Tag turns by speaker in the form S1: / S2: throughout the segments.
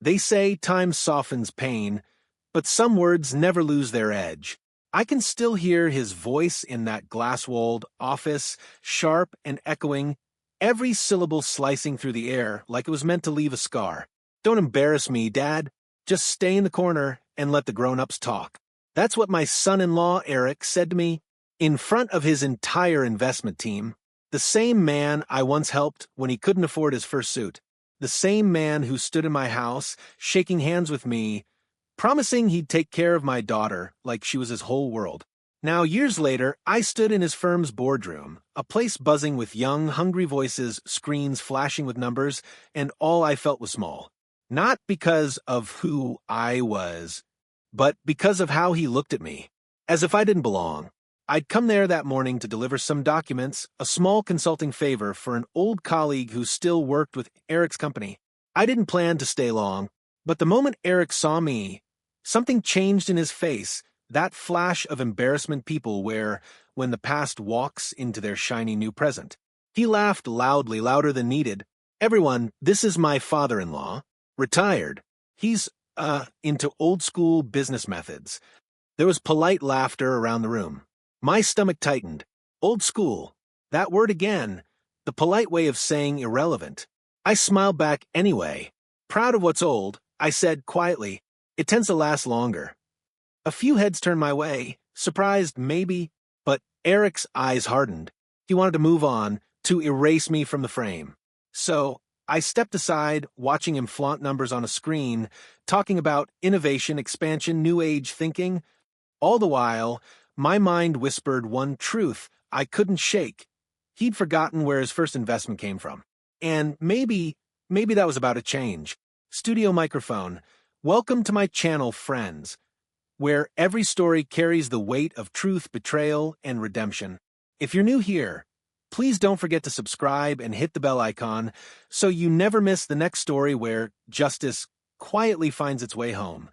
S1: They say time softens pain, but some words never lose their edge. I can still hear his voice in that glass-walled office, sharp and echoing, every syllable slicing through the air like it was meant to leave a scar. "Don't embarrass me, Dad. Just stay in the corner and let the grown-ups talk." That's what my son-in-law, Eric, said to me in front of his entire investment team. The same man I once helped when he couldn't afford his first suit. The same man who stood in my house, shaking hands with me, promising he'd take care of my daughter like she was his whole world. Now, years later, I stood in his firm's boardroom, a place buzzing with young, hungry voices, screens flashing with numbers, and all I felt was small. Not because of who I was, but because of how he looked at me, as if I didn't belong. I'd come there that morning to deliver some documents, a small consulting favor for an old colleague who still worked with Eric's company. I didn't plan to stay long, but the moment Eric saw me, something changed in his face, that flash of embarrassment people wear when the past walks into their shiny new present. He laughed loudly, louder than needed. "Everyone, this is my father-in-law. Retired. He's, into old-school business methods." There was polite laughter around the room. My stomach tightened. Old school. That word again. The polite way of saying irrelevant. I smiled back anyway. Proud of what's old, I said quietly, "It tends to last longer." A few heads turned my way, surprised maybe, but Eric's eyes hardened. He wanted to move on, to erase me from the frame. So I stepped aside, watching him flaunt numbers on a screen, talking about innovation, expansion, new age thinking. All the while, my mind whispered one truth I couldn't shake. He'd forgotten where his first investment came from. And maybe that was about to change. Studio microphone. Welcome to my channel, friends, where every story carries the weight of truth, betrayal, and redemption. If you're new here, please don't forget to subscribe and hit the bell icon so you never miss the next story where justice quietly finds its way home.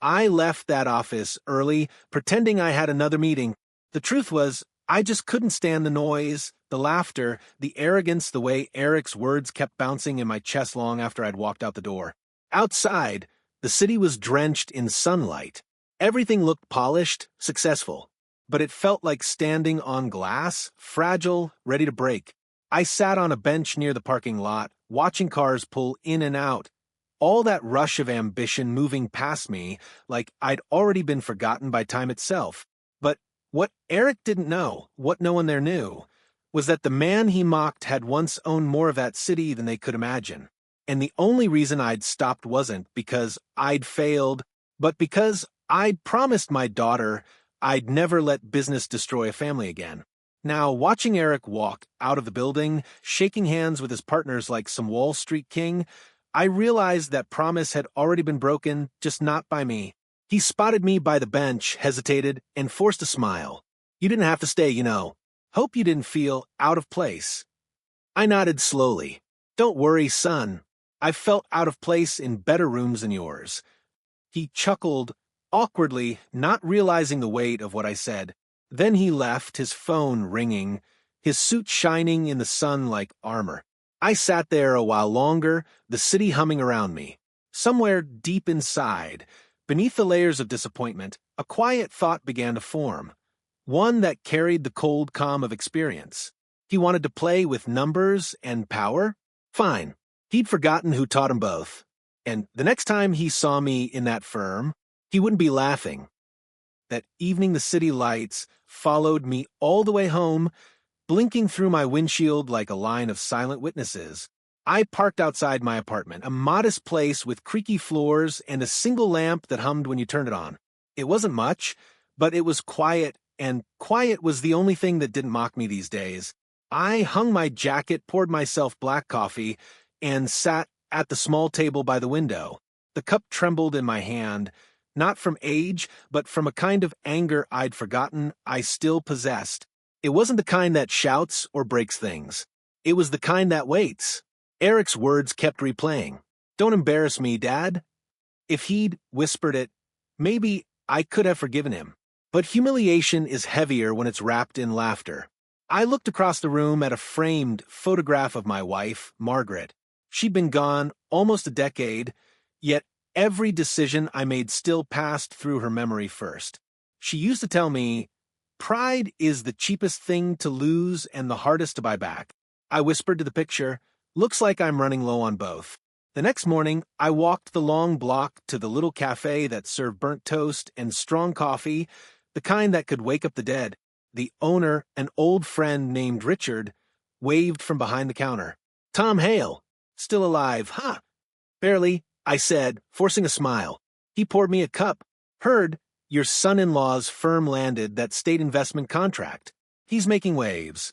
S1: I left that office early, pretending I had another meeting. The truth was, I just couldn't stand the noise, the laughter, the arrogance, the way Eric's words kept bouncing in my chest long after I'd walked out the door. Outside, the city was drenched in sunlight. Everything looked polished, successful, but it felt like standing on glass, fragile, ready to break. I sat on a bench near the parking lot, watching cars pull in and out. All that rush of ambition moving past me like I'd already been forgotten by time itself. But what Eric didn't know, what no one there knew, was that the man he mocked had once owned more of that city than they could imagine. And the only reason I'd stopped wasn't because I'd failed, but because I'd promised my daughter I'd never let business destroy a family again. Now, watching Eric walk out of the building, shaking hands with his partners like some Wall Street king, I realized that promise had already been broken, just not by me. He spotted me by the bench, hesitated, and forced a smile. "You didn't have to stay, you know. Hope you didn't feel out of place." I nodded slowly. "Don't worry, son. I've felt out of place in better rooms than yours." He chuckled, awkwardly, not realizing the weight of what I said. Then he left, his phone ringing, his suit shining in the sun like armor. I sat there a while longer, the city humming around me. Somewhere deep inside, beneath the layers of disappointment, a quiet thought began to form. One that carried the cold calm of experience. He wanted to play with numbers and power? Fine. He'd forgotten who taught him both. And the next time he saw me in that firm, he wouldn't be laughing. That evening the city lights followed me all the way home, blinking through my windshield like a line of silent witnesses. I parked outside my apartment, a modest place with creaky floors and a single lamp that hummed when you turned it on. It wasn't much, but it was quiet, and quiet was the only thing that didn't mock me these days. I hung my jacket, poured myself black coffee, and sat at the small table by the window. The cup trembled in my hand, not from age, but from a kind of anger I'd forgotten I still possessed. It wasn't the kind that shouts or breaks things. It was the kind that waits. Eric's words kept replaying. "Don't embarrass me, Dad." If he'd whispered it, maybe I could have forgiven him. But humiliation is heavier when it's wrapped in laughter. I looked across the room at a framed photograph of my wife, Margaret. She'd been gone almost a decade, Yet every decision I made still passed through her memory first. She used to tell me, "Pride is the cheapest thing to lose and the hardest to buy back." I whispered to the picture, "Looks like I'm running low on both." The next morning, I walked the long block to the little cafe that served burnt toast and strong coffee, the kind that could wake up the dead. The owner, an old friend named Richard, waved from behind the counter. "Tom Hale. Still alive, huh?" "Barely," I said, forcing a smile. He poured me a cup. "Heard your son-in-law's firm landed that state investment contract. He's making waves."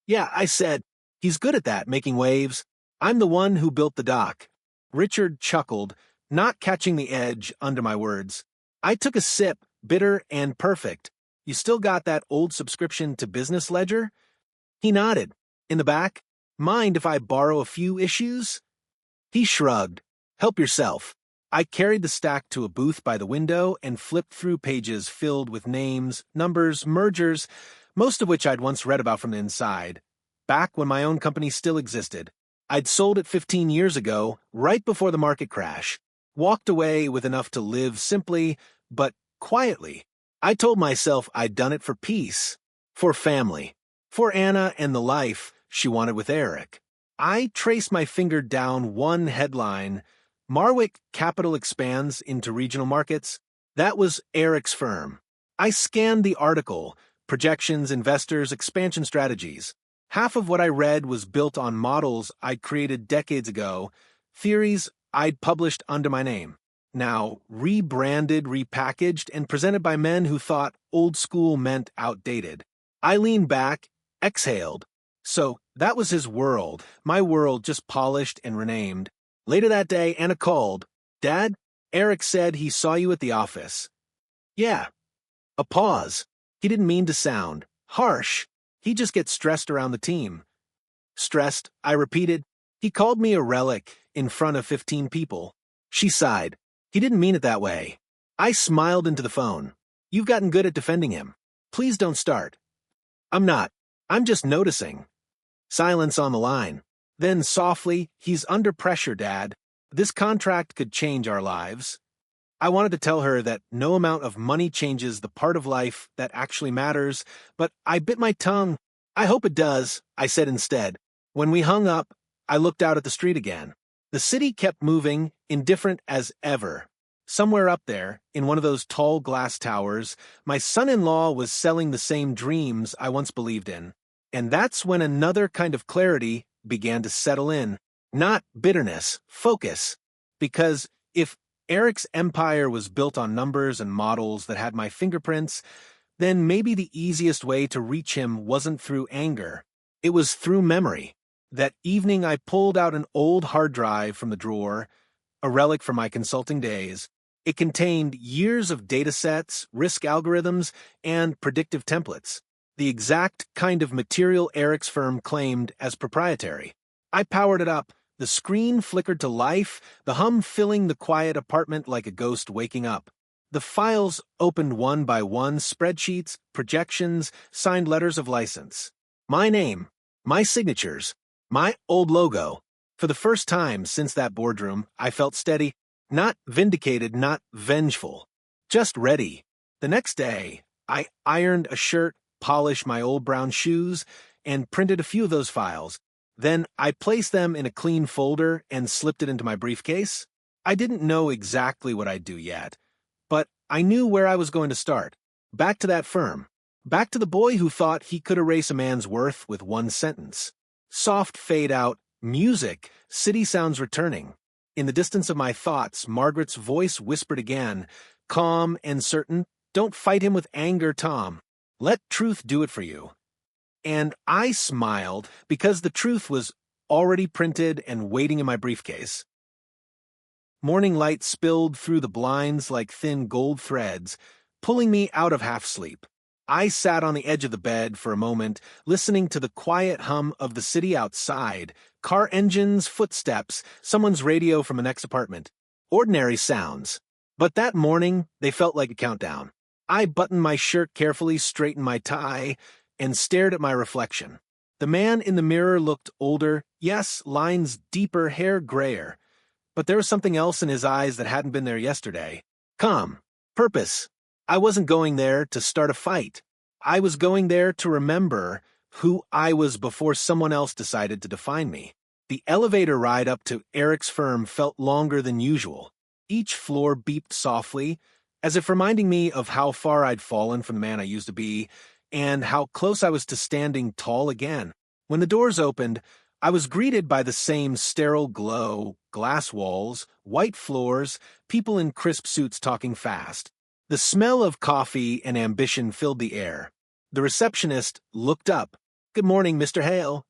S1: "Yeah," I said. "He's good at that, making waves. I'm the one who built the dock." Richard chuckled, not catching the edge under my words. I took a sip, bitter and perfect. "You still got that old subscription to Business Ledger?" He nodded. "In the back? Mind if I borrow a few issues?" He shrugged. "Help yourself." I carried the stack to a booth by the window and flipped through pages filled with names, numbers, mergers, most of which I'd once read about from the inside. Back when my own company still existed. I'd sold it 15 years ago, right before the market crash. Walked away with enough to live simply, but quietly. I told myself I'd done it for peace, for family, for Anna and the life she wanted with Eric. I traced my finger down one headline: Marwick Capital expands into regional markets. That was Eric's firm. I scanned the article: projections, investors, expansion strategies. Half of what I read was built on models I'd created decades ago, theories I'd published under my name. Now rebranded, repackaged, and presented by men who thought old school meant outdated. I leaned back, exhaled. So that was his world, my world just polished and renamed. Later that day, Anna called. "Dad, Eric said he saw you at the office." "Yeah." A pause. He didn't mean to sound harsh. He just gets stressed around the team. "Stressed," I repeated. "He called me a relic in front of 15 people. She sighed. "He didn't mean it that way." I smiled into the phone. "You've gotten good at defending him. Please don't start." "I'm not. I'm just noticing." Silence on the line. Then softly, "He's under pressure, Dad. This contract could change our lives." I wanted to tell her that no amount of money changes the part of life that actually matters, but I bit my tongue. "I hope it does," I said instead. When we hung up, I looked out at the street again. The city kept moving, indifferent as ever. Somewhere up there, in one of those tall glass towers, my son-in-law was selling the same dreams I once believed in. And that's when another kind of clarity began to settle in. Not bitterness, focus. Because if Eric's empire was built on numbers and models that had my fingerprints, then maybe the easiest way to reach him wasn't through anger. It was through memory. That evening I pulled out an old hard drive from the drawer, a relic from my consulting days. It contained years of datasets, risk algorithms, and predictive templates. The exact kind of material Eric's firm claimed as proprietary. I powered it up. The screen flickered to life, the hum filling the quiet apartment like a ghost waking up. The files opened one by one: spreadsheets, projections, signed letters of license. My name, my signatures, my old logo. For the first time since that boardroom, I felt steady, not vindicated, not vengeful, just ready. The next day, I ironed a shirt, polished my old brown shoes, and printed a few of those files. Then I placed them in a clean folder and slipped it into my briefcase. I didn't know exactly what I'd do yet, but I knew where I was going to start. Back to that firm. Back to the boy who thought he could erase a man's worth with one sentence. Soft fade out, music, city sounds returning. In the distance of my thoughts, Margaret's voice whispered again, calm and certain, "Don't fight him with anger, Tom. Let truth do it for you." And I smiled because the truth was already printed and waiting in my briefcase. Morning light spilled through the blinds like thin gold threads, pulling me out of half-sleep. I sat on the edge of the bed for a moment, listening to the quiet hum of the city outside, car engines, footsteps, someone's radio from the next apartment. Ordinary sounds. But that morning, they felt like a countdown. I buttoned my shirt carefully, straightened my tie, and stared at my reflection. The man in the mirror looked older, yes, lines deeper, hair grayer. but there was something else in his eyes that hadn't been there yesterday. Calm. Purpose. I wasn't going there to start a fight. I was going there to remember who I was before someone else decided to define me. The elevator ride up to Eric's firm felt longer than usual. Each floor beeped softly, as if reminding me of how far I'd fallen from the man I used to be, and how close I was to standing tall again. When the doors opened, I was greeted by the same sterile glow, glass walls, white floors, people in crisp suits talking fast. The smell of coffee and ambition filled the air. The receptionist looked up. "Good morning, Mr. Hale."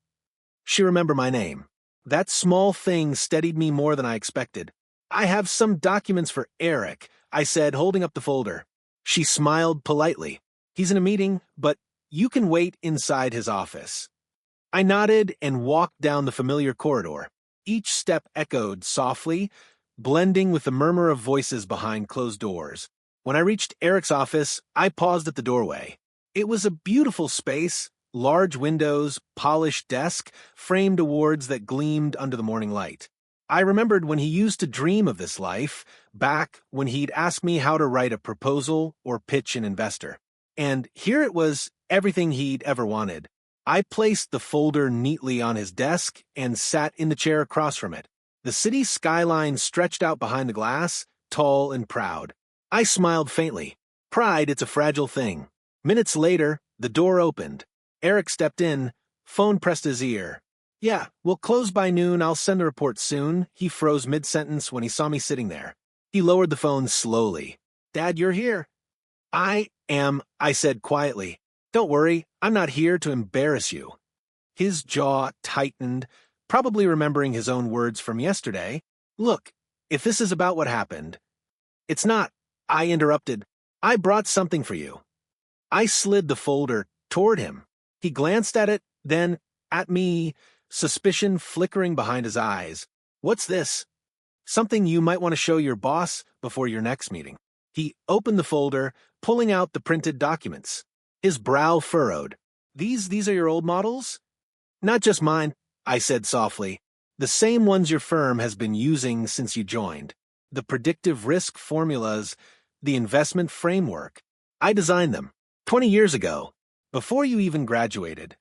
S1: She remembered my name. That small thing steadied me more than I expected. "I have some documents for Eric," I said, holding up the folder. She smiled politely. "He's in a meeting, but you can wait inside his office." I nodded and walked down the familiar corridor. Each step echoed softly, blending with the murmur of voices behind closed doors. When I reached Eric's office, I paused at the doorway. It was a beautiful space, large windows, polished desk, framed awards that gleamed under the morning light. I remembered when he used to dream of this life, back when he'd ask me how to write a proposal or pitch an investor. And here it was, everything he'd ever wanted. I placed the folder neatly on his desk and sat in the chair across from it. The city skyline stretched out behind the glass, tall and proud. I smiled faintly. Pride, it's a fragile thing. Minutes later, the door opened. Eric stepped in, phone pressed his ear. "Yeah, we'll close by noon. I'll send the report soon." He froze mid-sentence when he saw me sitting there. He lowered the phone slowly. "Dad, you're here." "I am," I said quietly. "Don't worry, I'm not here to embarrass you." His jaw tightened, probably remembering his own words from yesterday. "Look, if this is about what happened." "It's not," I interrupted. "I brought something for you." I slid the folder toward him. He glanced at it, then at me, suspicion flickering behind his eyes. "What's this?" "Something you might want to show your boss before your next meeting." He opened the folder, pulling out the printed documents. His brow furrowed. These are your old models?" "Not just mine," I said softly. "The same ones your firm has been using since you joined. The predictive risk formulas, the investment framework. I designed them 20 years ago, before you even graduated."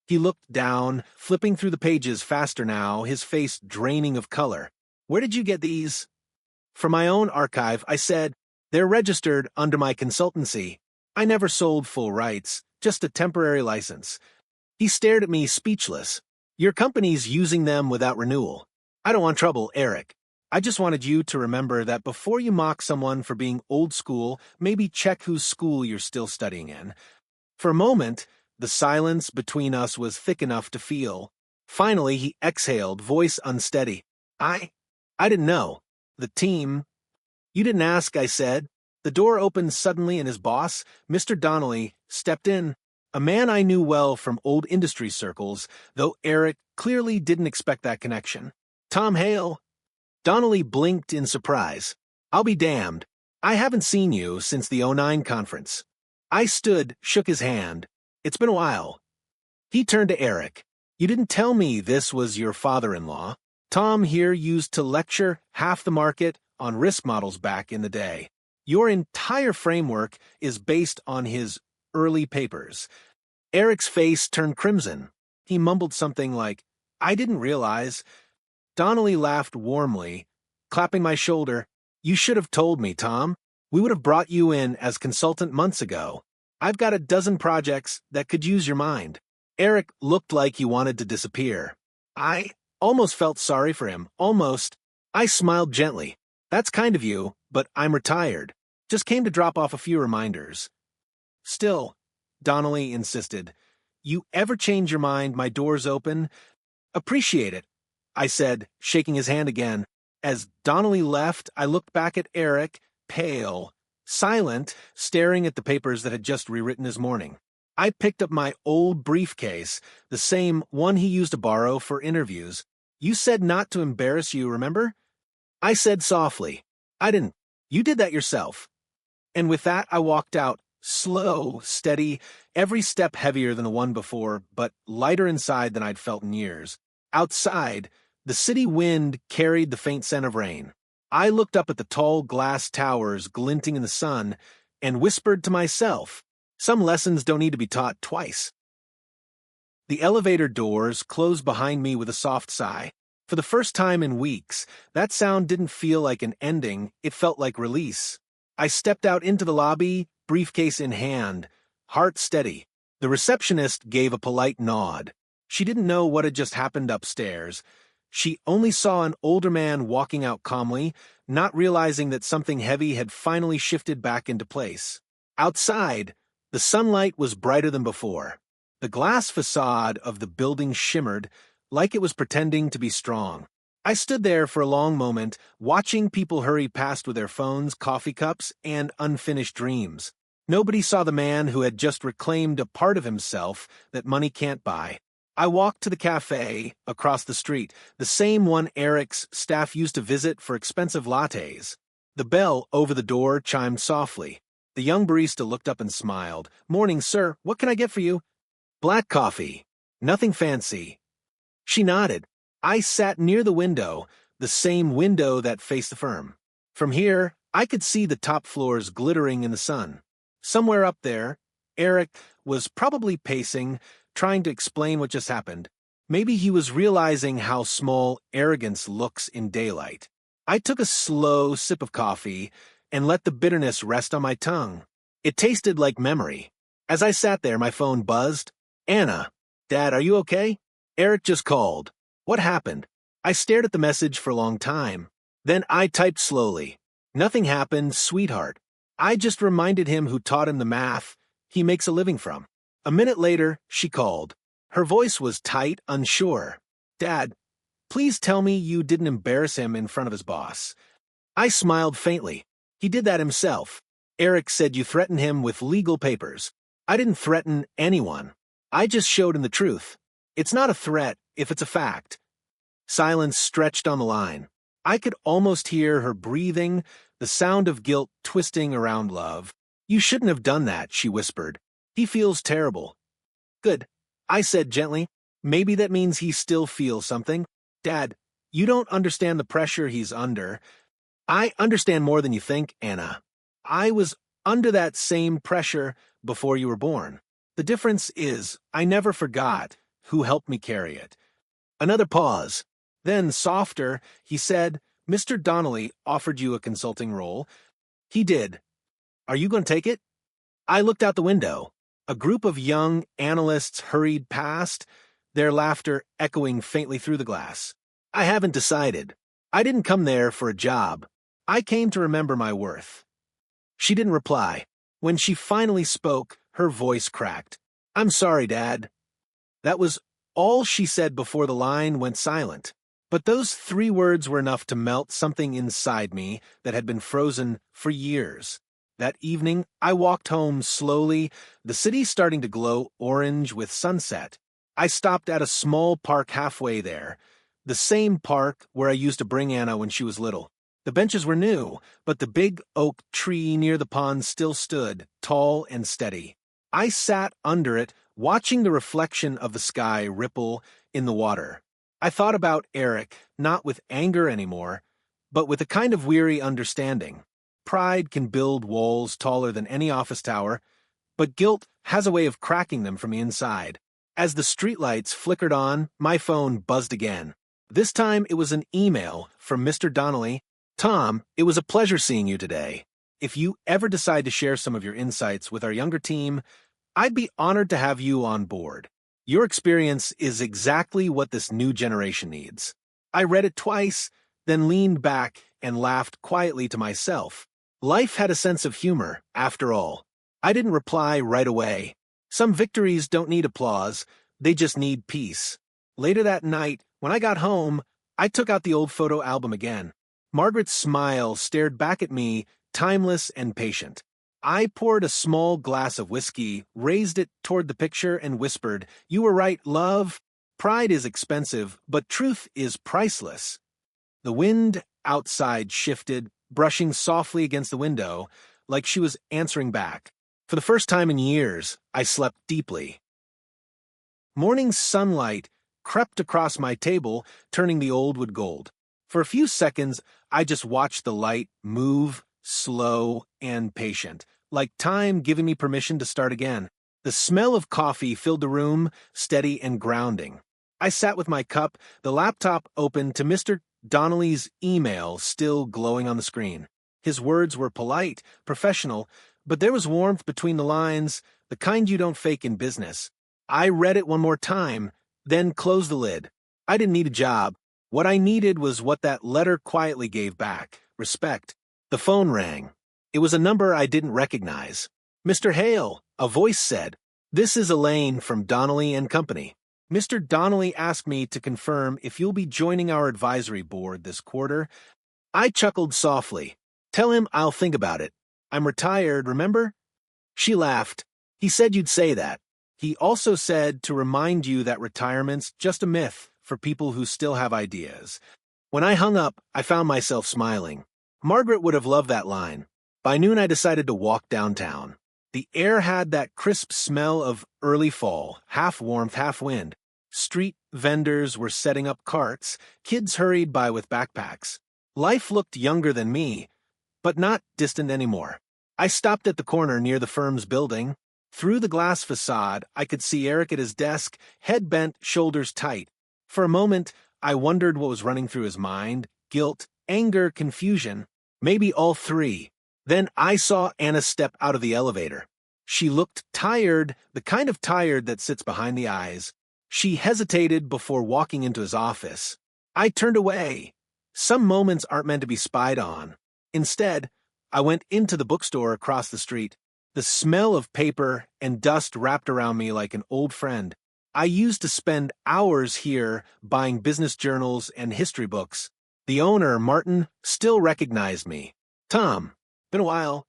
S1: He looked down, flipping through the pages faster now, his face draining of color. "Where did you get these?" "From my own archive," I said. "They're registered under my consultancy. I never sold full rights, just a temporary license." He stared at me speechless. "Your company's using them without renewal." "I don't want trouble, Eric. I just wanted you to remember that before you mock someone for being old school, maybe check whose school you're still studying in." For a moment, the silence between us was thick enough to feel. Finally, he exhaled, voice unsteady. I didn't know. The team." "You didn't ask," I said. The door opened suddenly and his boss, Mr. Donnelly, stepped in. A man I knew well from old industry circles, though Eric clearly didn't expect that connection. "Tom Hale." Donnelly blinked in surprise. "I'll be damned. I haven't seen you since the '09 conference." I stood, shook his hand. "It's been a while." He turned to Eric. "You didn't tell me this was your father-in-law. Tom here used to lecture half the market on risk models back in the day. Your entire framework is based on his early papers." Eric's face turned crimson. He mumbled something like, "I didn't realize." Donnelly laughed warmly, clapping my shoulder. "You should have told me, Tom. We would have brought you in as consultant months ago. I've got a dozen projects that could use your mind." Eric looked like he wanted to disappear. I almost felt sorry for him, almost. I smiled gently. "That's kind of you, but I'm retired. Just came to drop off a few reminders." "Still," Donnelly insisted, "you ever change your mind, my door's open." "Appreciate it," I said, shaking his hand again. As Donnelly left, I looked back at Eric, pale, silent, staring at the papers that had just rewritten his morning. I picked up my old briefcase, the same one he used to borrow for interviews. "You said not to embarrass you, remember?" I said softly. "I didn't. You did that yourself." And with that, I walked out, slow, steady, every step heavier than the one before, but lighter inside than I'd felt in years. Outside, The city wind carried the faint scent of rain. I looked up at the tall glass towers glinting in the sun and whispered to myself, some lessons don't need to be taught twice. The elevator doors closed behind me with a soft sigh. For the first time in weeks, that sound didn't feel like an ending, it felt like release. I stepped out into the lobby, briefcase in hand, heart steady. The receptionist gave a polite nod. She didn't know what had just happened upstairs. She only saw an older man walking out calmly, not realizing that something heavy had finally shifted back into place. Outside, the sunlight was brighter than before. The glass facade of the building shimmered, like it was pretending to be strong. I stood there for a long moment, watching people hurry past with their phones, coffee cups, and unfinished dreams. Nobody saw the man who had just reclaimed a part of himself that money can't buy. I walked to the cafe across the street, the same one Eric's staff used to visit for expensive lattes. The bell over the door chimed softly. The young barista looked up and smiled. "Morning, sir. What can I get for you?" "Black coffee. Nothing fancy." She nodded. I sat near the window, the same window that faced the firm. From here, I could see the top floors glittering in the sun. Somewhere up there, Eric was probably pacing, trying to explain what just happened. Maybe he was realizing how small arrogance looks in daylight. I took a slow sip of coffee and let the bitterness rest on my tongue. It tasted like memory. As I sat there, my phone buzzed. "Anna, Dad, are you okay? Eric just called." "What happened?" I stared at the message for a long time. Then I typed slowly. "Nothing happened, sweetheart. I just reminded him who taught him the math he makes a living from." A minute later, she called. Her voice was tight, unsure. "Dad, please tell me you didn't embarrass him in front of his boss." I smiled faintly. "He did that himself. Eric said you threatened him with legal papers." "I didn't threaten anyone. I just showed him the truth. It's not a threat if it's a fact." Silence stretched on the line. I could almost hear her breathing, the sound of guilt twisting around love. "You shouldn't have done that," she whispered. "He feels terrible." "Good," I said gently. "Maybe that means he still feels something." "Dad, you don't understand the pressure he's under." "I understand more than you think, Anna. I was under that same pressure before you were born. The difference is, I never forgot who helped me carry it." Another pause. Then, softer, he said, "Mr. Donnelly offered you a consulting role." "He did. Are you going to take it?" I looked out the window. A group of young analysts hurried past, their laughter echoing faintly through the glass. "I haven't decided. I didn't come there for a job. I came to remember my worth." She didn't reply. When she finally spoke, her voice cracked. "I'm sorry, Dad." That was all she said before the line went silent. But those 3 words were enough to melt something inside me that had been frozen for years. That evening, I walked home slowly, the city starting to glow orange with sunset. I stopped at a small park halfway there, the same park where I used to bring Anna when she was little. The benches were new, but the big oak tree near the pond still stood, tall and steady. I sat under it, watching the reflection of the sky ripple in the water. I thought about Eric, not with anger anymore, but with a kind of weary understanding. Pride can build walls taller than any office tower, but guilt has a way of cracking them from the inside. As the streetlights flickered on, my phone buzzed again. This time it was an email from Mr. Donnelly. "Tom, it was a pleasure seeing you today. If you ever decide to share some of your insights with our younger team, I'd be honored to have you on board. Your experience is exactly what this new generation needs." I read it twice, then leaned back and laughed quietly to myself. Life had a sense of humor, after all. I didn't reply right away. Some victories don't need applause, they just need peace. Later that night, when I got home, I took out the old photo album again. Margaret's smile stared back at me, timeless and patient. I poured a small glass of whiskey, raised it toward the picture, and whispered, "You were right, love. Pride is expensive, but truth is priceless." The wind outside shifted, brushing softly against the window, like she was answering back. For the first time in years, I slept deeply. Morning sunlight crept across my table, turning the old wood gold. For a few seconds, I just watched the light move, slow and patient, like time giving me permission to start again. The smell of coffee filled the room, steady and grounding. I sat with my cup, the laptop open to Mr. Donnelly's email still glowing on the screen. His words were polite, professional, but there was warmth between the lines, the kind you don't fake in business. I read it one more time, then closed the lid. I didn't need a job. What I needed was what that letter quietly gave back, respect. The phone rang. It was a number I didn't recognize. "Mr. Hale," a voice said. "This is Elaine from Donnelly and Company. Mr. Donnelly asked me to confirm if you'll be joining our advisory board this quarter." I chuckled softly. "Tell him I'll think about it. I'm retired, remember?" She laughed. "He said you'd say that. He also said to remind you that retirement's just a myth for people who still have ideas." When I hung up, I found myself smiling. Margaret would have loved that line. By noon, I decided to walk downtown. The air had that crisp smell of early fall, half warmth, half wind. Street vendors were setting up carts, kids hurried by with backpacks. Life looked younger than me, but not distant anymore. I stopped at the corner near the firm's building. Through the glass facade, I could see Eric at his desk, head bent, shoulders tight. For a moment, I wondered what was running through his mind: guilt, anger, confusion, maybe all three. Then I saw Anna step out of the elevator. She looked tired, the kind of tired that sits behind the eyes. She hesitated before walking into his office. I turned away. Some moments aren't meant to be spied on. Instead, I went into the bookstore across the street. The smell of paper and dust wrapped around me like an old friend. I used to spend hours here buying business journals and history books. The owner, Martin, still recognized me. "Tom, been a while."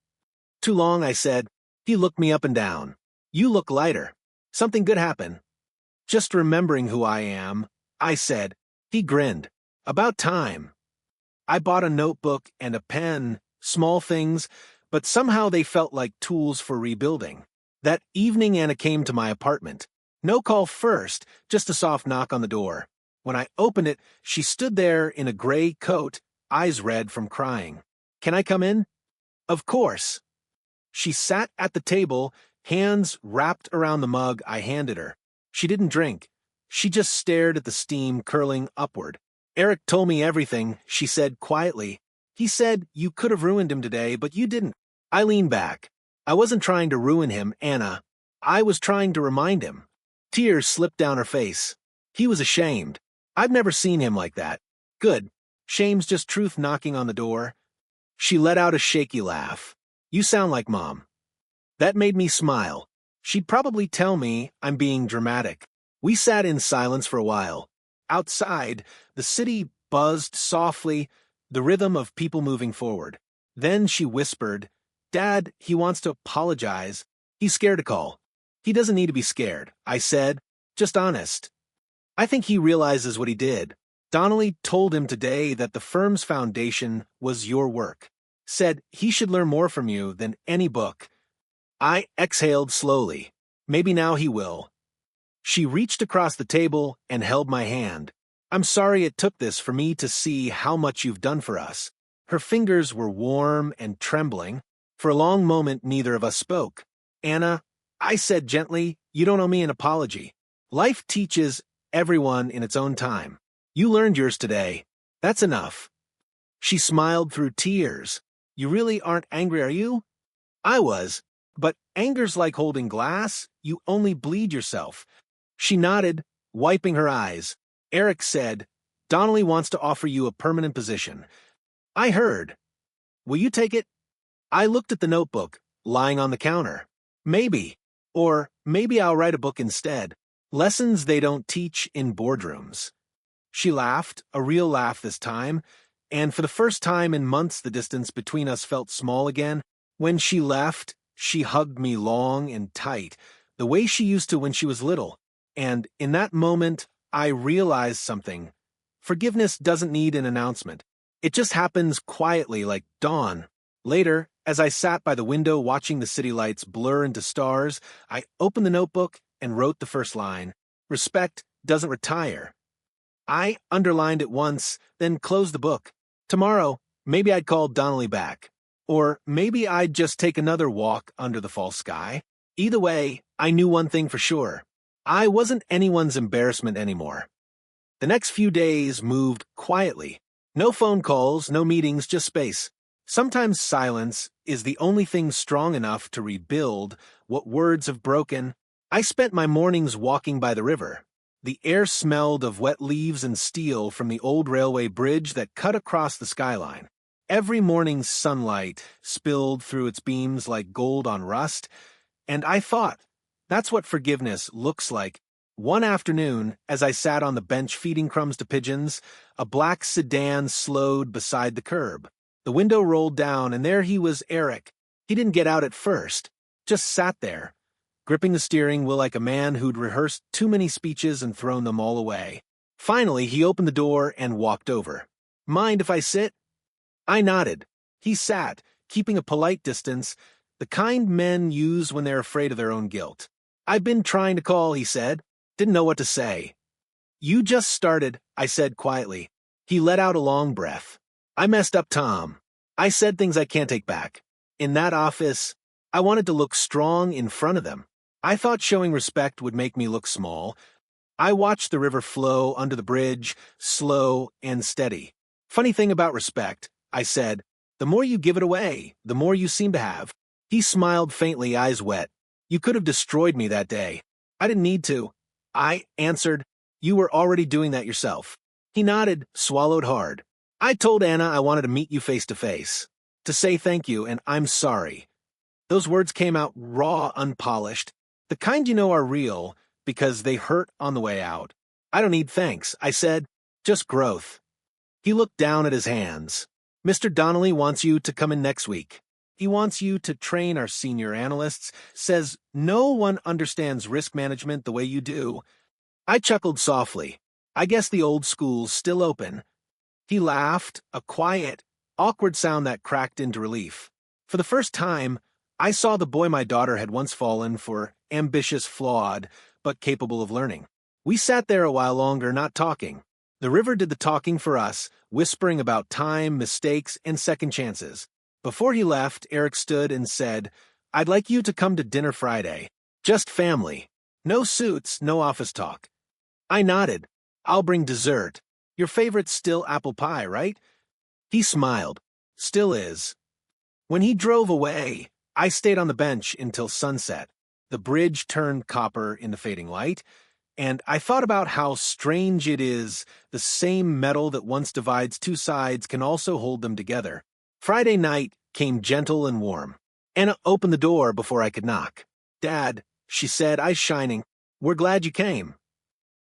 S1: "Too long," I said. He looked me up and down. "You look lighter. Something good happened." "Just remembering who I am," I said. He grinned. "About time." I bought a notebook and a pen, small things, but somehow they felt like tools for rebuilding. That evening, Anna came to my apartment. No call first, just a soft knock on the door. When I opened it, she stood there in a gray coat, eyes red from crying. "Can I come in?" "Of course." She sat at the table, hands wrapped around the mug I handed her. She didn't drink. She just stared at the steam curling upward. "Eric told me everything," she said quietly. "He said you could have ruined him today, but you didn't." I leaned back. "I wasn't trying to ruin him, Anna. I was trying to remind him." Tears slipped down her face. He was ashamed. I've never seen him like that. "Good. Shame's just truth knocking on the door." She let out a shaky laugh. "You sound like Mom." That made me smile. She'd probably tell me I'm being dramatic. We sat in silence for a while. Outside, the city buzzed softly, the rhythm of people moving forward. Then she whispered, "Dad, he wants to apologize. He's scared to call." "He doesn't need to be scared," I said. "Just honest." "I think he realizes what he did. Donnelly told him today that the firm's foundation was your work. Said he should learn more from you than any book." I exhaled slowly. Maybe now he will. She reached across the table and held my hand. "I'm sorry it took this for me to see how much you've done for us." Her fingers were warm and trembling. For a long moment, neither of us spoke. "Anna," I said gently, "you don't owe me an apology. Life teaches everyone in its own time. You learned yours today. That's enough." She smiled through tears. "You really aren't angry, are you?" I was. "But anger's like holding glass. You only bleed yourself." She nodded, wiping her eyes. "Eric said, Donnelly wants to offer you a permanent position." I heard. "Will you take it?" I looked at the notebook, lying on the counter. "Maybe. Or maybe I'll write a book instead. Lessons they don't teach in boardrooms." She laughed, a real laugh this time, and for the first time in months the distance between us felt small again. When she left, she hugged me long and tight, the way she used to when she was little. And in that moment, I realized something. Forgiveness doesn't need an announcement. It just happens quietly like dawn. Later, as I sat by the window watching the city lights blur into stars, I opened the notebook and wrote the first line. "Respect doesn't retire. I underlined it once, then closed the book. Tomorrow, maybe I'd call Donnelly back. Or maybe I'd just take another walk under the fall sky. Either way, I knew one thing for sure. I wasn't anyone's embarrassment anymore. The next few days moved quietly. No phone calls, no meetings, just space. Sometimes silence is the only thing strong enough to rebuild what words have broken. I spent my mornings walking by the river. The air smelled of wet leaves and steel from the old railway bridge that cut across the skyline. Every morning's sunlight spilled through its beams like gold on rust, and I thought, that's what forgiveness looks like. One afternoon, as I sat on the bench feeding crumbs to pigeons, a black sedan slowed beside the curb. The window rolled down, and there he was, Eric. He didn't get out at first, just sat there, gripping the steering wheel like a man who'd rehearsed too many speeches and thrown them all away. Finally, he opened the door and walked over. "Mind if I sit?" I nodded. He sat, keeping a polite distance, the kind men use when they're afraid of their own guilt. "I've been trying to call," he said. Didn't know what to say. "You just started," I said quietly. He let out a long breath. "I messed up, Tom. I said things I can't take back. In that office, I wanted to look strong in front of them. I thought showing respect would make me look small. I watched the river flow under the bridge, slow and steady. Funny thing about respect," I said, "the more you give it away, the more you seem to have." He smiled faintly, eyes wet. "You could have destroyed me that day. I didn't need to." I answered, "You were already doing that yourself." He nodded, swallowed hard. "I told Anna I wanted to meet you face to face, to say thank you and I'm sorry." Those words came out raw, unpolished, the kind you know are real because they hurt on the way out. "I don't need thanks," I said, "just growth." He looked down at his hands. "Mr. Donnelly wants you to come in next week. He wants you to train our senior analysts, says no one understands risk management the way you do." I chuckled softly. I guess the old school's still open. He laughed, a quiet, awkward sound that cracked into relief. For the first time, I saw the boy my daughter had once fallen for, ambitious, flawed, but capable of learning. We sat there a while longer, not talking. The river did the talking for us, whispering about time, mistakes, and second chances. Before he left, Eric stood and said, "I'd like you to come to dinner Friday. Just family. No suits, no office talk." I nodded. "I'll bring dessert. Your favorite's still apple pie, right?" He smiled. "Still is." When he drove away, I stayed on the bench until sunset. The bridge turned copper in the fading light, and I thought about how strange it is the same metal that once divides two sides can also hold them together. Friday night came gentle and warm. Anna opened the door before I could knock. "Dad," she said, eyes shining, "we're glad you came."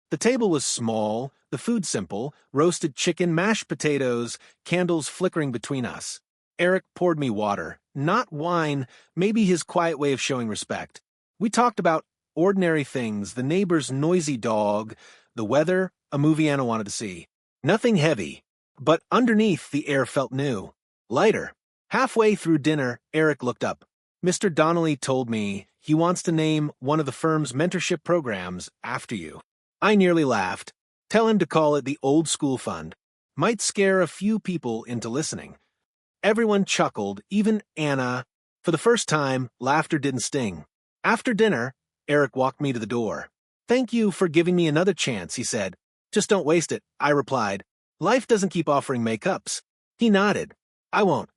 S1: The table was small, the food simple, roasted chicken, mashed potatoes, candles flickering between us. Eric poured me water, not wine, maybe his quiet way of showing respect. We talked about ordinary things, the neighbor's noisy dog, the weather, a movie Anna wanted to see. Nothing heavy, but underneath the air felt new. Lighter. Halfway through dinner, Eric looked up. "Mr. Donnelly told me he wants to name one of the firm's mentorship programs after you." I nearly laughed. "Tell him to call it the Old School Fund. Might scare a few people into listening." Everyone chuckled, even Anna. For the first time, laughter didn't sting. After dinner, Eric walked me to the door. "Thank you for giving me another chance," he said. "Just don't waste it," I replied. "Life doesn't keep offering makeups." He nodded. "I won't."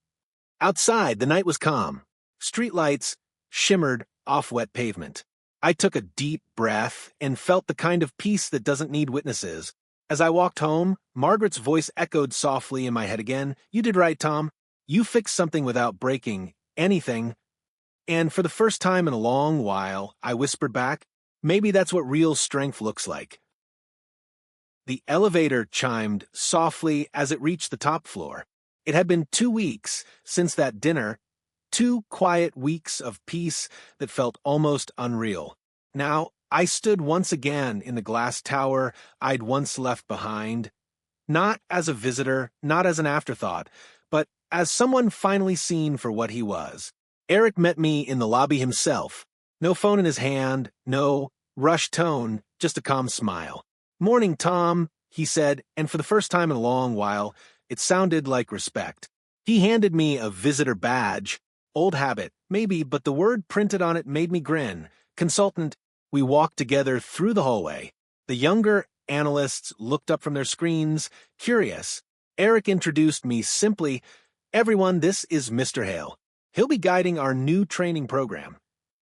S1: Outside, the night was calm. Streetlights shimmered off wet pavement. I took a deep breath and felt the kind of peace that doesn't need witnesses. As I walked home, Margaret's voice echoed softly in my head again. "You did right, Tom. You fixed something without breaking anything." And for the first time in a long while, I whispered back, "Maybe that's what real strength looks like." The elevator chimed softly as it reached the top floor. It had been 2 weeks since that dinner, 2 quiet weeks of peace that felt almost unreal. Now, I stood once again in the glass tower I'd once left behind, not as a visitor, not as an afterthought, but as someone finally seen for what he was. Eric met me in the lobby himself. No phone in his hand, no rushed tone, just a calm smile. "Morning, Tom," he said, and for the first time in a long while, it sounded like respect. He handed me a visitor badge. Old habit, maybe, but the word printed on it made me grin. Consultant. We walked together through the hallway. The younger analysts looked up from their screens, curious. Eric introduced me simply, "Everyone, this is Mr. Hale. He'll be guiding our new training program."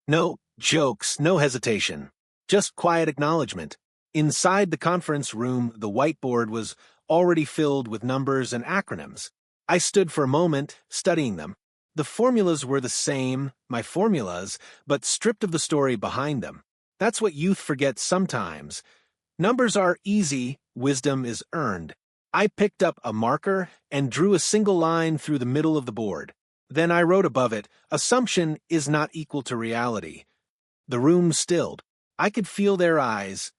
S1: No jokes, no hesitation. Just quiet acknowledgement. Inside the conference room, the whiteboard was already filled with numbers and acronyms. I stood for a moment, studying them. The formulas were the same, my formulas, but stripped of the story behind them. That's what youth forgets sometimes. Numbers are easy, wisdom is earned. I picked up a marker and drew a single line through the middle of the board. Then I wrote above it, "Assumption is not equal to reality." The room stilled. I could feel their eyes.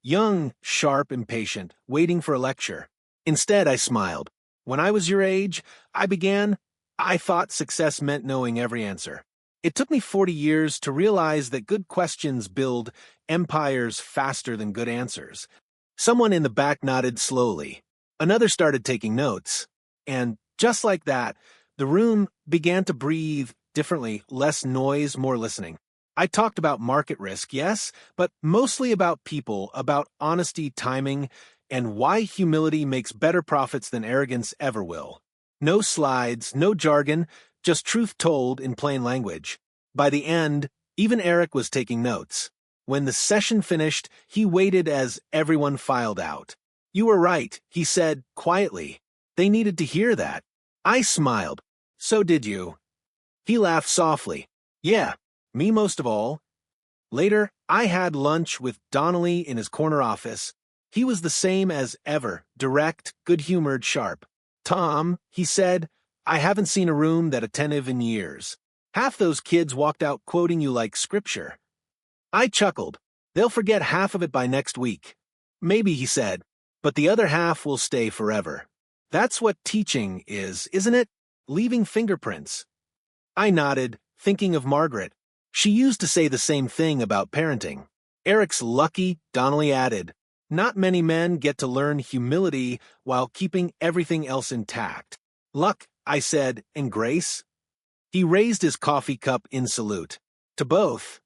S1: Young, sharp, impatient, waiting for a lecture. Instead, I smiled. When I was your age, I thought success meant knowing every answer. It took me 40 years to realize that good questions build empires faster than good answers. Someone in the back nodded slowly. Another started taking notes. And just like that, the room began to breathe differently, less noise, more listening. I talked about market risk, yes, but mostly about people, about honesty, timing, and why humility makes better profits than arrogance ever will. No slides, no jargon, just truth told in plain language. By the end, even Eric was taking notes. When the session finished, he waited as everyone filed out. "You were right," he said quietly. They needed to hear that. I smiled. "So did you." He laughed softly. "Yeah, me most of all." Later, I had lunch with Donnelly in his corner office. He was the same as ever, direct, good-humored, sharp. "Tom," he said, "I haven't seen a room that attentive in years. Half those kids walked out quoting you like scripture." I chuckled. "They'll forget half of it by next week." "Maybe," he said, "but the other half will stay forever." That's what teaching is, isn't it? Leaving fingerprints. I nodded, thinking of Margaret. She used to say the same thing about parenting. "Eric's lucky," Donnelly added. "Not many men get to learn humility while keeping everything else intact." "Luck," I said, "and grace." He raised his coffee cup in salute. "To both."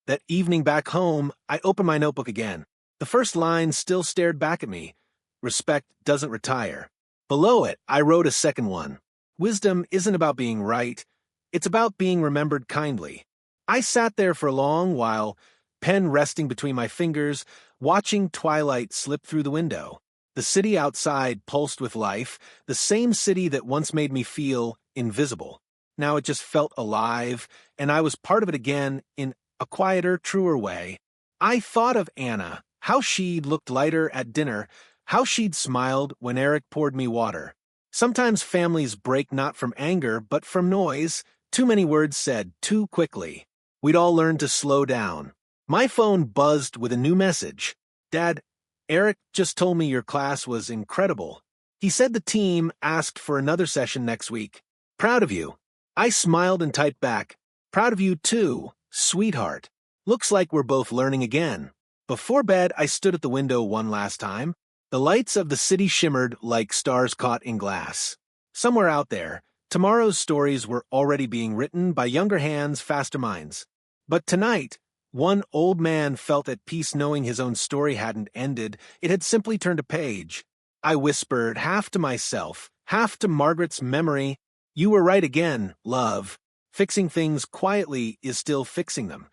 S1: That evening back home, I opened my notebook again. The first line still stared back at me. "Respect doesn't retire." Below it, I wrote a second one. "Wisdom isn't about being right. It's about being remembered kindly." I sat there for a long while, pen resting between my fingers, watching twilight slip through the window. The city outside pulsed with life, the same city that once made me feel invisible. Now it just felt alive, and I was part of it again in a quieter, truer way. I thought of Anna, how she'd looked lighter at dinner, how she'd smiled when Eric poured me water. Sometimes families break not from anger, but from noise, too many words said too quickly. We'd all learn to slow down. My phone buzzed with a new message. "Dad, Eric just told me your class was incredible. He said the team asked for another session next week. Proud of you." I smiled and typed back, "Proud of you too, sweetheart. Looks like we're both learning again." Before bed, I stood at the window one last time. The lights of the city shimmered like stars caught in glass. Somewhere out there, tomorrow's stories were already being written by younger hands, faster minds. But tonight, one old man felt at peace knowing his own story hadn't ended. It had simply turned a page. I whispered, half to myself, half to Margaret's memory, "You were right again, love. Fixing things quietly is still fixing them."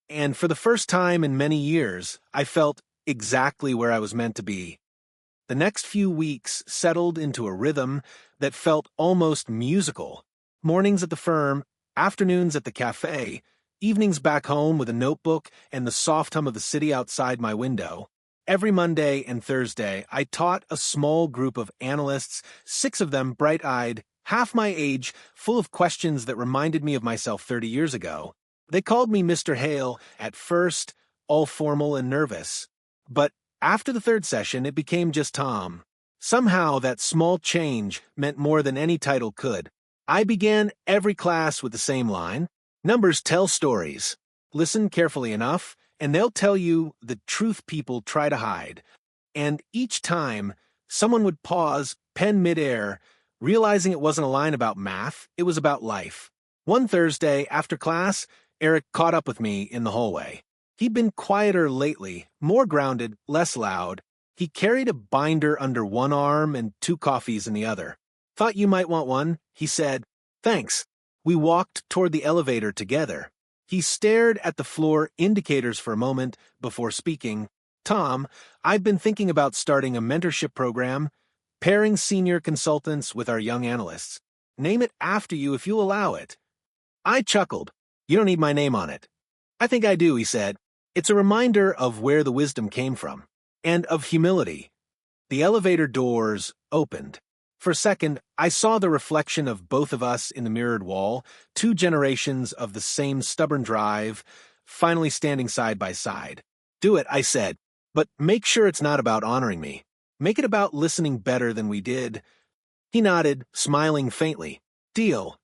S1: And for the first time in many years, I felt exactly where I was meant to be. The next few weeks settled into a rhythm that felt almost musical. Mornings at the firm, afternoons at the cafe, evenings back home with a notebook and the soft hum of the city outside my window. Every Monday and Thursday, I taught a small group of analysts, 6 of them bright-eyed, half my age, full of questions that reminded me of myself 30 years ago. They called me Mr. Hale at first, all formal and nervous. But after the 3rd session, it became just Tom. Somehow, that small change meant more than any title could. I began every class with the same line. Numbers tell stories. Listen carefully enough, and they'll tell you the truth people try to hide. and each time, someone would pause, pen midair, realizing it wasn't a line about math, it was about life. One Thursday, after class, Eric caught up with me in the hallway. He'd been quieter lately, more grounded, less loud. He carried a binder under one arm and 2 coffees in the other. "Thought you might want one," he said. "Thanks." We walked toward the elevator together. He stared at the floor indicators for a moment before speaking. "Tom, I've been thinking about starting a mentorship program, pairing senior consultants with our young analysts. Name it after you if you'll allow it." I chuckled. "You don't need my name on it." "I think I do," he said. "It's a reminder of where the wisdom came from, and of humility." The elevator doors opened. For a second, I saw the reflection of both of us in the mirrored wall, 2 generations of the same stubborn drive, finally standing side by side. "Do it," I said, "but make sure it's not about honoring me. Make it about listening better than we did." He nodded, smiling faintly. "Deal."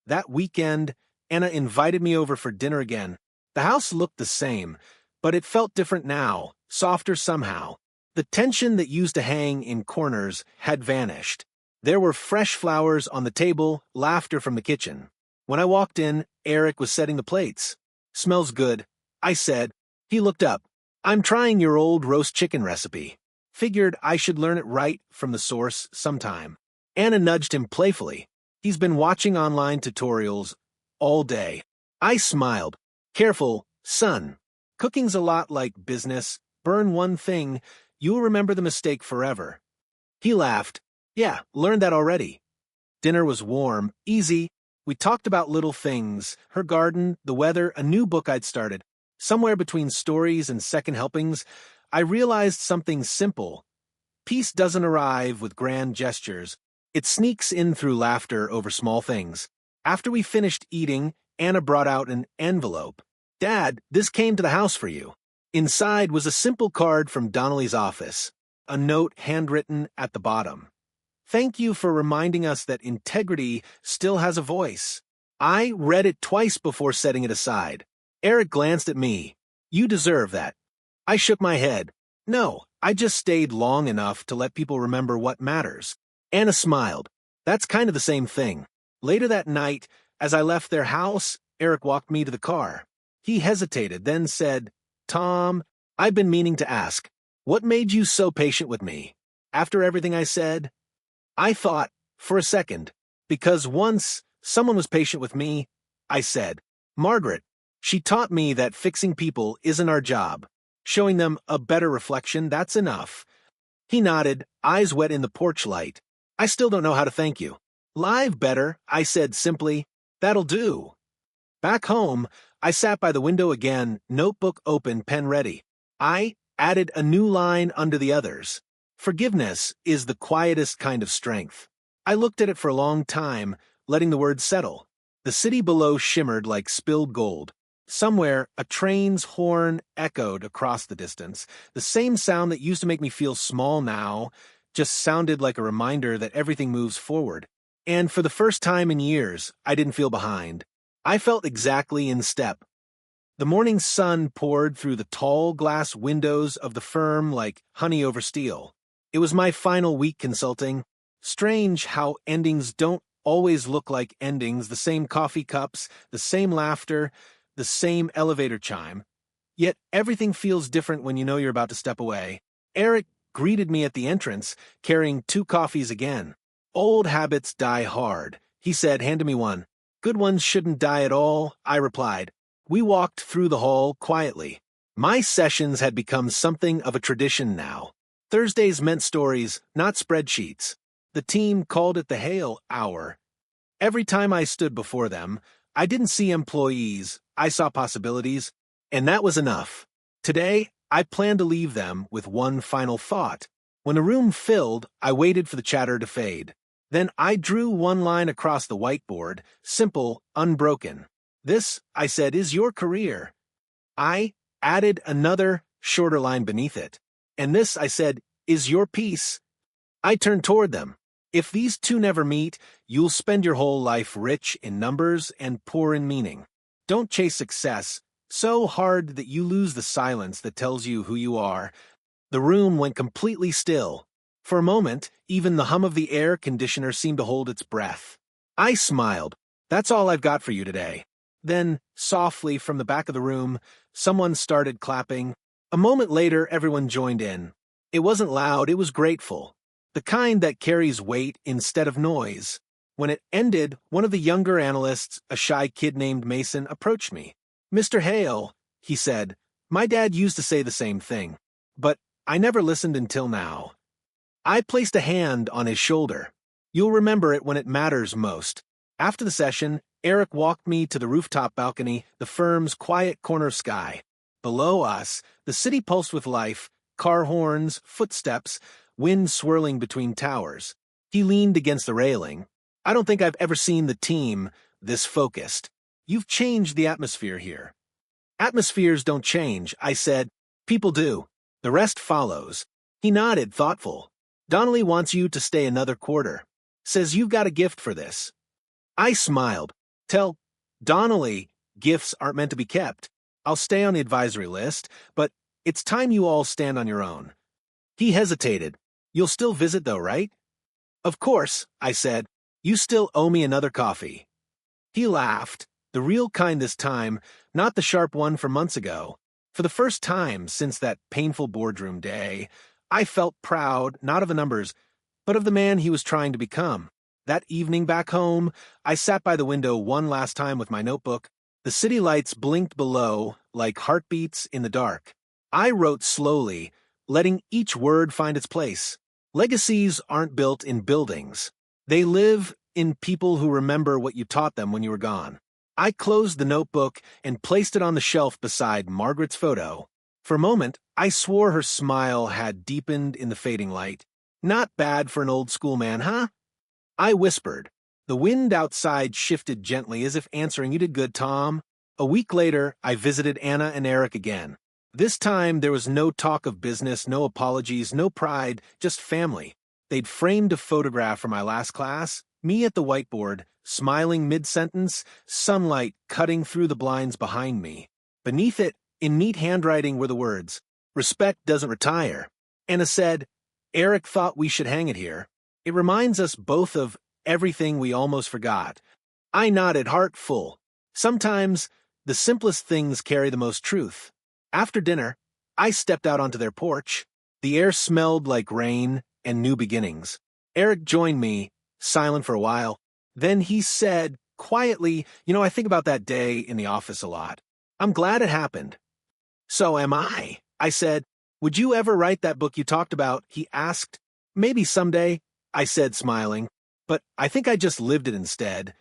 S1: That weekend, Anna invited me over for dinner again. The house looked the same, but it felt different now, softer somehow. The tension that used to hang in corners had vanished. There were fresh flowers on the table, laughter from the kitchen. When I walked in, Eric was setting the plates. "Smells good," I said. He looked up. "I'm trying your old roast chicken recipe. Figured I should learn it right from the source sometime." Anna nudged him playfully. "He's been watching online tutorials all day." I smiled. "Careful, son. Cooking's a lot like business. Burn one thing, you'll remember the mistake forever." He laughed. "Yeah, learned that already." Dinner was warm, easy. We talked about little things, her garden, the weather, a new book I'd started. Somewhere between stories and second helpings, I realized something simple. Peace doesn't arrive with grand gestures. It sneaks in through laughter over small things. After we finished eating, Anna brought out an envelope. "Dad, this came to the house for you." Inside was a simple card from Donnelly's office, a note handwritten at the bottom. "Thank you for reminding us that integrity still has a voice." I read it twice before setting it aside. Eric glanced at me. "You deserve that." I shook my head. "No, I just stayed long enough to let people remember what matters." Anna smiled. "That's kind of the same thing." Later that night, as I left their house, Eric walked me to the car. He hesitated, then said, "Tom, I've been meaning to ask, what made you so patient with me? After everything I said?" I thought, for a second, because once someone was patient with me, I said, "Margaret, she taught me that fixing people isn't our job. Showing them a better reflection, that's enough." He nodded, eyes wet in the porch light. "I still don't know how to thank you." "Live better," I said simply. "That'll do." Back home, I sat by the window again, notebook open, pen ready. I added a new line under the others. "Forgiveness is the quietest kind of strength." I looked at it for a long time, letting the words settle. The city below shimmered like spilled gold. Somewhere, a train's horn echoed across the distance. The same sound that used to make me feel small now just sounded like a reminder that everything moves forward. And for the first time in years, I didn't feel behind. I felt exactly in step. The morning sun poured through the tall glass windows of the firm like honey over steel. It was my final week consulting. Strange how endings don't always look like endings, the same coffee cups, the same laughter, the same elevator chime. Yet everything feels different when you know you're about to step away. Eric greeted me at the entrance, carrying 2 coffees again. "Old habits die hard," he said, handing me one. "Good ones shouldn't die at all," I replied. We walked through the hall quietly. My sessions had become something of a tradition now. Thursdays meant stories, not spreadsheets. The team called it the Hail Hour. Every time I stood before them, I didn't see employees, I saw possibilities, and that was enough. Today, I planned to leave them with one final thought. When the room filled, I waited for the chatter to fade. Then I drew one line across the whiteboard, simple, unbroken. "This," I said, "is your career." I added another, shorter line beneath it. "And this," I said, "is your peace." I turned toward them. "If these 2 never meet, you'll spend your whole life rich in numbers and poor in meaning. Don't chase success so hard that you lose the silence that tells you who you are." The room went completely still. For a moment, even the hum of the air conditioner seemed to hold its breath. I smiled. That's all I've got for you today. Then, softly from the back of the room, someone started clapping. A moment later, everyone joined in. It wasn't loud, it was grateful. The kind that carries weight instead of noise. When it ended, one of the younger analysts, a shy kid named Mason, approached me. "Mr. Hale," he said, "my dad used to say the same thing, but I never listened until now." I placed a hand on his shoulder. "You'll remember it when it matters most." After the session, Eric walked me to the rooftop balcony, the firm's quiet corner of sky. Below us, the city pulsed with life, car horns, footsteps, wind swirling between towers. He leaned against the railing. "I don't think I've ever seen the team this focused. You've changed the atmosphere here." "Atmospheres don't change," I said. "People do. The rest follows." He nodded, thoughtful. "Donnelly wants you to stay another quarter. Says you've got a gift for this." I smiled. "Tell Donnelly gifts aren't meant to be kept. I'll stay on the advisory list, but it's time you all stand on your own." He hesitated. "You'll still visit though, right?" "Of course," I said. "You still owe me another coffee." He laughed, the real kind this time, not the sharp one from months ago. For the first time since that painful boardroom day, I felt proud, not of the numbers, but of the man he was trying to become. That evening back home, I sat by the window one last time with my notebook. The city lights blinked below like heartbeats in the dark. I wrote slowly, letting each word find its place. Legacies aren't built in buildings. They live in people who remember what you taught them when you were gone. I closed the notebook and placed it on the shelf beside Margaret's photo. For a moment, I swore her smile had deepened in the fading light. "Not bad for an old school man, huh?" I whispered. The wind outside shifted gently as if answering, "You did good, Tom." A week later, I visited Anna and Eric again. This time, there was no talk of business, no apologies, no pride, just family. They'd framed a photograph from my last class, me at the whiteboard, smiling mid-sentence, sunlight cutting through the blinds behind me. Beneath it, in neat handwriting, were the words, "Respect doesn't retire." Anna said, "Eric thought we should hang it here. It reminds us both of everything we almost forgot." I nodded, heart full. Sometimes, the simplest things carry the most truth. After dinner, I stepped out onto their porch. The air smelled like rain and new beginnings. Eric joined me, silent for a while. Then he said, quietly, "I think about that day in the office a lot. I'm glad it happened." "So am I," I said. "Would you ever write that book you talked about?" he asked. "Maybe someday," I said, smiling. "But I think I just lived it instead."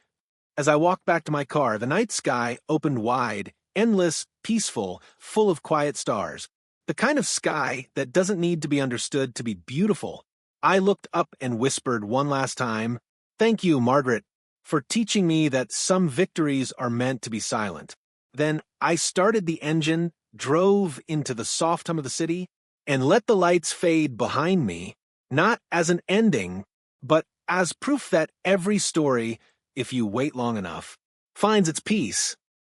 S1: As I walked back to my car, the night sky opened wide, endless, peaceful, full of quiet stars. The kind of sky that doesn't need to be understood to be beautiful. I looked up and whispered one last time, "Thank you, Margaret, for teaching me that some victories are meant to be silent." Then I started the engine, drove into the soft hum of the city, and let the lights fade behind me, not as an ending, but as proof that every story, if you wait long enough, finds its peace.